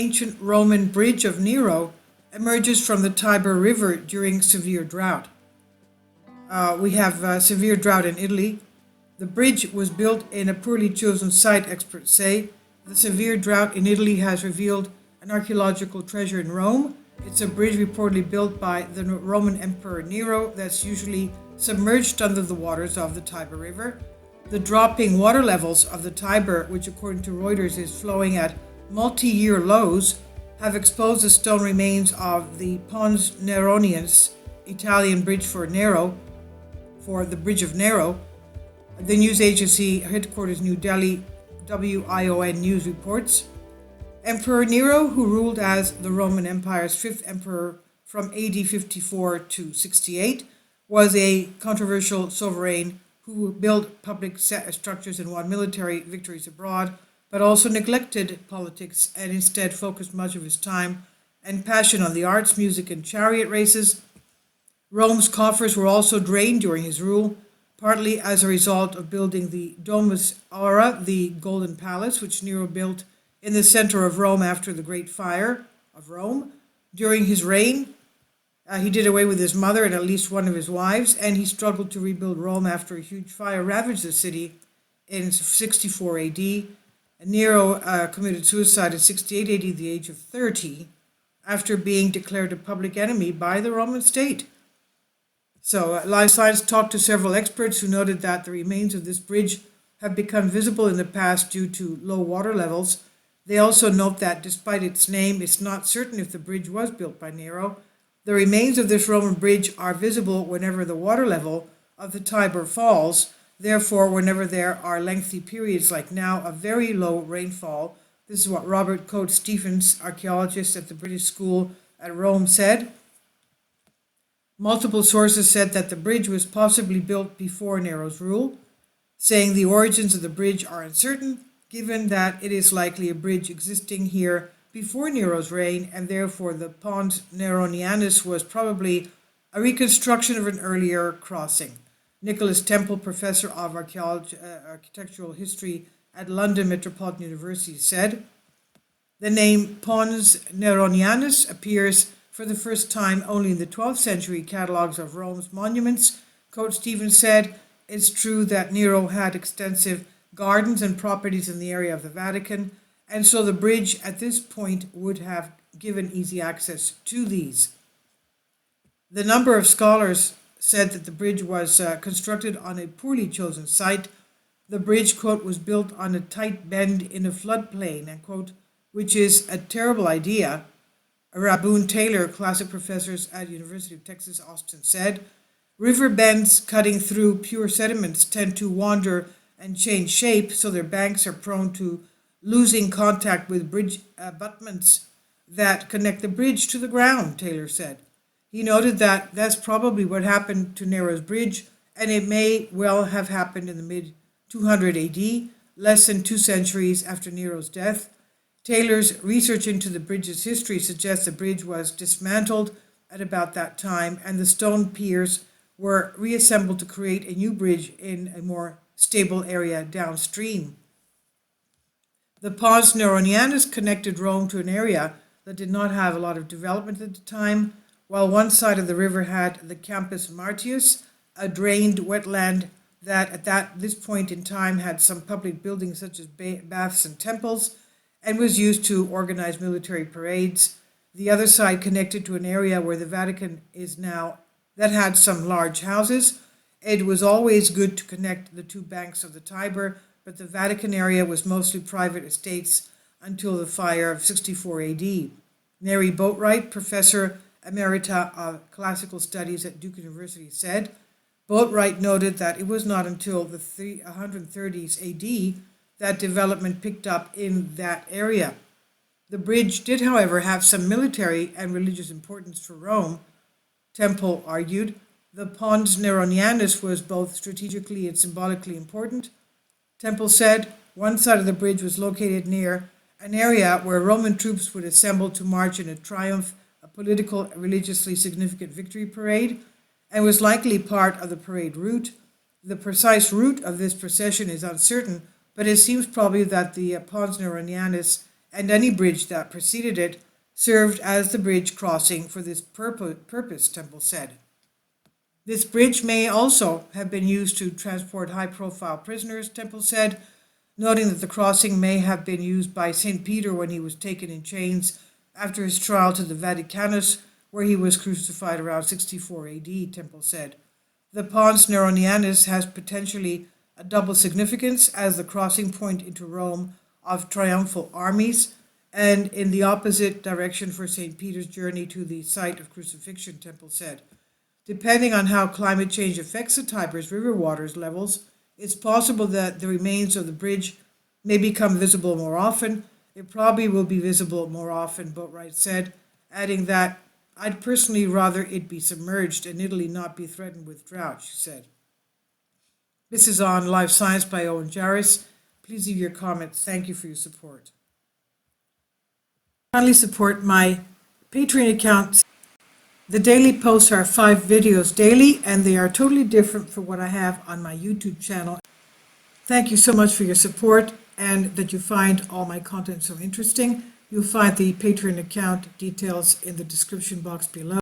ancient Roman Bridge of Nero emerges from the Tiber River during severe drought. We have severe drought in Italy. The bridge was built in a poorly chosen site, experts say. The severe drought in Italy has revealed an archaeological treasure in Rome. It's a bridge reportedly built by the Roman Emperor Nero that's usually submerged under the waters of the Tiber River. The dropping water levels of the Tiber, which according to Reuters is flowing at multi-year lows, have exposed the stone remains of the Pons Neronians, Italian bridge for the Bridge of Nero. The news agency headquarters New Delhi, WION News reports. Emperor Nero, who ruled as the Roman Empire's fifth emperor from AD 54 to 68, was a controversial sovereign who built public structures and won military victories abroad, but also neglected politics and instead focused much of his time and passion on the arts, music, and chariot races. Rome's coffers were also drained during his rule, partly as a result of building the Domus Aurea, the Golden Palace, which Nero built in the center of Rome after the Great Fire of Rome. During his reign, he did away with his mother and at least one of his wives, and he struggled to rebuild Rome after a huge fire ravaged the city in 64 AD. Nero committed suicide in 68 AD at the age of 30 after being declared a public enemy by the Roman state. So, Life Science talked to several experts who noted that the remains of this bridge have become visible in the past due to low water levels. They also note that despite its name, it's not certain if the bridge was built by Nero. The remains of this Roman bridge are visible whenever the water level of the Tiber falls. Therefore, whenever there are lengthy periods like now of very low rainfall. This is what Robert Coates Stephens, archaeologist at the British School at Rome, said. Multiple sources said that the bridge was possibly built before Nero's rule, saying the origins of the bridge are uncertain, given that it is likely a bridge existing here before Nero's reign, and therefore the Pons Neronianus was probably a reconstruction of an earlier crossing. Nicholas Temple, professor of architectural history at London Metropolitan University, said, the name Pons Neronianus appears for the first time only in the 12th century catalogues of Rome's monuments. Coates Stephens said, it's true that Nero had extensive gardens and properties in the area of the Vatican, and so the bridge at this point would have given easy access to these. The number of scholars said that the bridge was constructed on a poorly chosen site. The bridge, quote, was built on a tight bend in a floodplain, end quote, which is a terrible idea. Raboon Taylor, classic professors at University of Texas, Austin, said, river bends cutting through pure sediments tend to wander and change shape, so their banks are prone to losing contact with bridge abutments that connect the bridge to the ground, Taylor said. He noted that that's probably what happened to Nero's bridge, and it may well have happened in the mid-200 AD, less than 2 centuries after Nero's death. Taylor's research into the bridge's history suggests the bridge was dismantled at about that time, and the stone piers were reassembled to create a new bridge in a more stable area downstream. The Pons Neronianus connected Rome to an area that did not have a lot of development at the time. While one side of the river had the Campus Martius, a drained wetland that at this point in time had some public buildings such as baths and temples, and was used to organize military parades. The other side connected to an area where the Vatican is now that had some large houses. It was always good to connect the two banks of the Tiber, but the Vatican area was mostly private estates until the fire of 64 AD. Mary Boatwright, professor emerita of classical studies at Duke University, said, Boatwright noted that it was not until the 130s AD that development picked up in that area. The bridge did, however, have some military and religious importance for Rome, Temple argued. The Pons Neronianus was both strategically and symbolically important. Temple said one side of the bridge was located near an area where Roman troops would assemble to march in a triumph, a political, religiously significant victory parade, and was likely part of the parade route. The precise route of this procession is uncertain, but it seems probably that the Pons Neronianus and any bridge that preceded it served as the bridge crossing for this purpose, Temple said. This bridge may also have been used to transport high-profile prisoners, Temple said, noting that the crossing may have been used by St. Peter when he was taken in chains after his trial to the Vaticanus, where he was crucified around 64 AD, Temple said. The Pons Neronianus has potentially a double significance as the crossing point into Rome of triumphal armies, and in the opposite direction for St. Peter's journey to the site of crucifixion, Temple said. Depending on how climate change affects the Tiber's river waters levels, it's possible that the remains of the bridge may become visible more often. It probably will be visible more often, Boatwright said, adding that, I'd personally rather it be submerged and Italy not be threatened with drought, she said. This is on Life Science by Owen Jarris. Please leave your comments. Thank you for your support. Kindly support my Patreon account. The daily posts are 5 videos daily, and they are totally different from what I have on my YouTube channel. Thank you so much for your support and that you find all my content so interesting. You'll find the Patreon account details in the description box below.